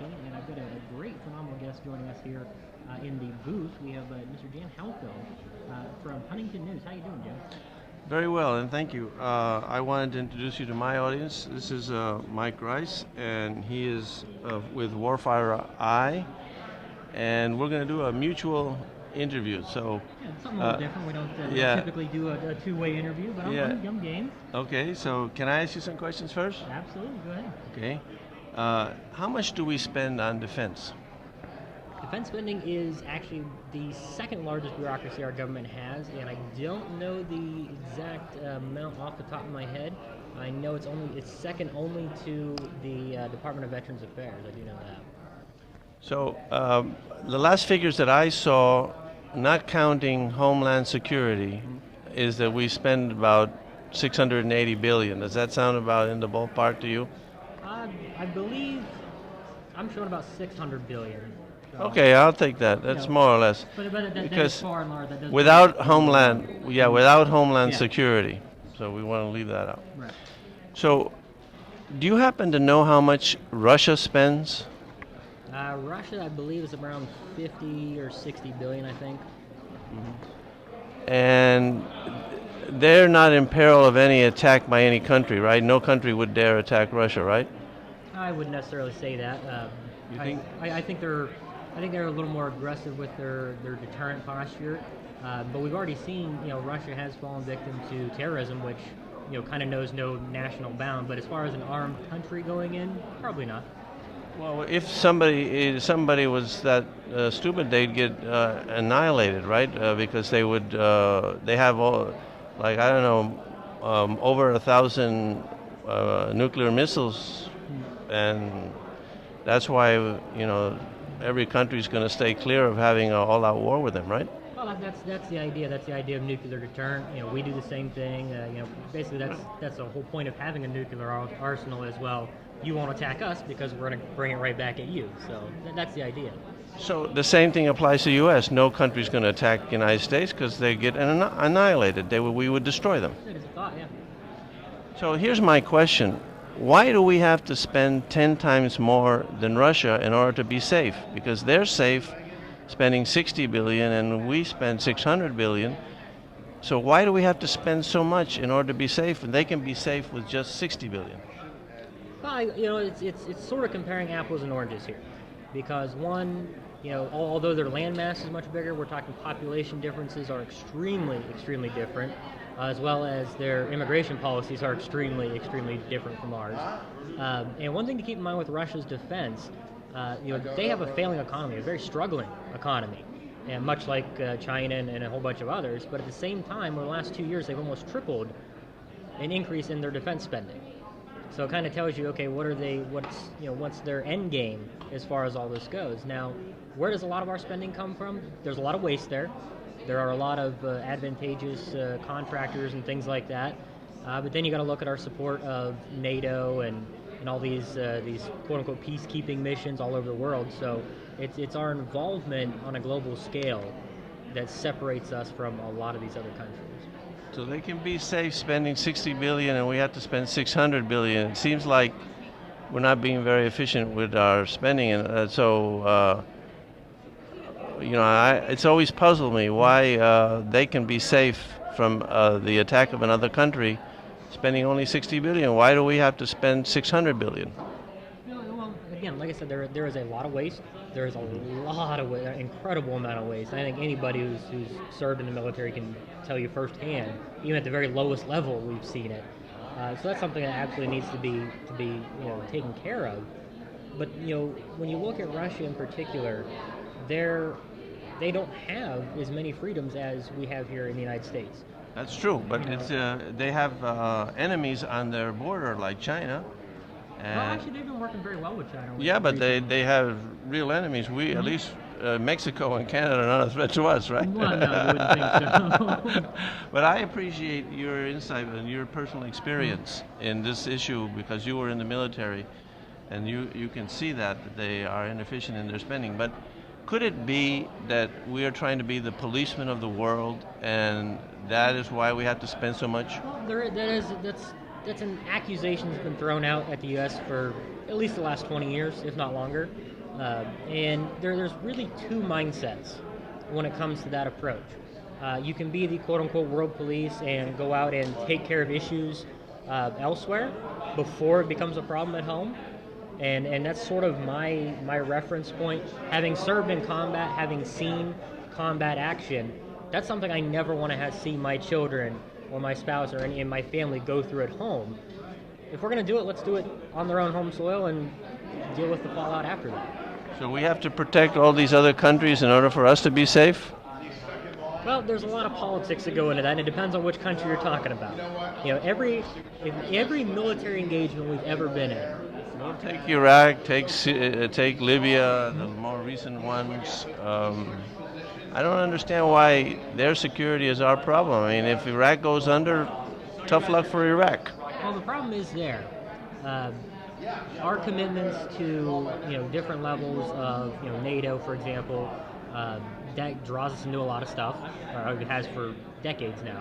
talking, and I've got a great, phenomenal guest joining us here in the booth. We have Mr. Jan Helfeld from Huntington News. How you doing, Jim? Very well, and thank you. I wanted to introduce you to my audience. This is Mike Rice, and he is with warfireye, and we're going to do a mutual interview. So, Yeah, it's something a little different. We don't yeah, typically do a two-way interview, but yeah. I'm game. Okay, so can I ask you some questions first? Absolutely, go ahead. Okay. How much do we spend on defense? Defense spending is actually the second largest bureaucracy our government has, and I don't know the exact amount off the top of my head. I know it's second only to the Department of Veterans Affairs. I do know that. So, the last figures that I saw, not counting Homeland Security, is that we spend about 680 billion. Does that sound about in the ballpark to you? I believe I'm showing about 600 billion. So, Okay, I'll take that. That's more or less. But that is Because far and large. That does without without Homeland Yeah. Security, so we want to leave that out. Right. So, do you happen to know how much Russia spends? Russia, I believe, is around 50 or 60 billion, I think. And they're not in peril of any attack by any country, right? No country would dare attack Russia, right? I wouldn't necessarily say that. You think? I think they're a little more aggressive with their deterrent posture. But we've already seen, Russia has fallen victim to terrorism, which, kind of knows no national bound. But as far as an armed country going in, probably not. Well, if somebody was that stupid, they'd get annihilated, right? Because they have all, like, I don't know, over 1,000 nuclear missiles, and that's why every country's going to stay clear of having an all-out war with them, right? Well, that's the idea. That's the idea of nuclear deterrent. We do the same thing. Basically that's the whole point of having a nuclear arsenal as well. You won't attack us because we're going to bring it right back at you. So that's the idea. So the same thing applies to the U.S. No country's going to attack the United States because they get annihilated. We would destroy them. That is a thought, yeah. So here's my question. Why do we have to spend 10 times more than Russia in order to be safe? Because they're safe spending 60 billion and we spend 600 billion. So why do we have to spend so much in order to be safe when they can be safe with just 60 billion? Well, it's sort of comparing apples and oranges here, because one, although their land mass is much bigger, we're talking population differences are extremely, extremely different, as well as their immigration policies are extremely, extremely different from ours. And one thing to keep in mind with Russia's defense, they have a failing economy, a very struggling economy, and much like China and a whole bunch of others. But at the same time, over the last 2 years, they've almost tripled an increase in their defense spending. So it kind of tells you, okay, what's their end game as far as all this goes. Now, where does a lot of our spending come from? There's a lot of waste there. There are a lot of advantageous contractors and things like that. But then you got to look at our support of NATO and all these quote-unquote peacekeeping missions all over the world. So it's our involvement on a global scale that separates us from a lot of these other countries. So they can be safe spending 60 billion and we have to spend 600 billion. It seems like we're not being very efficient with our spending, and it's always puzzled me why they can be safe from the attack of another country spending only 60 billion. Why do we have to spend 600 billion? Well, again, like I said, there is a lot of waste. There is a lot of an incredible amount of waste. I think anybody who's served in the military can tell you firsthand. Even at the very lowest level, we've seen it. So that's something that absolutely needs to be taken care of. But when you look at Russia in particular, they don't have as many freedoms as we have here in the United States. That's true, but they have enemies on their border like China. Well, actually, they've been working very well with China. Yeah, but they have real enemies. We at least Mexico and Canada are not a threat to us, right? Well, no, I wouldn't think so. But I appreciate your insight and your personal experience in this issue because you were in the military, and you can see that they are inefficient in their spending. But could it be that we are trying to be the policeman of the world, and that is why we have to spend so much? Well, that's an accusation that's been thrown out at the U.S. for at least the last 20 years, if not longer. And there's really two mindsets when it comes to that approach. You can be the quote-unquote world police and go out and take care of issues elsewhere before it becomes a problem at home. And that's sort of my reference point. Having served in combat, having seen combat action, that's something I never want to see my children or my spouse or any in my family go through at home. If we're going to do it, let's do it on their own home soil and deal with the fallout after that. So we have to protect all these other countries in order for us to be safe? Well, there's a lot of politics that go into that, and it depends on which country you're talking about. You know, every military engagement we've ever been in. Well, take Iraq, take Libya, the more recent ones. I don't understand why their security is our problem. I mean, if Iraq goes under, tough luck for Iraq. Well, the problem is there. Our commitments to different levels of NATO, for example, that draws us into a lot of stuff, or it has for decades now.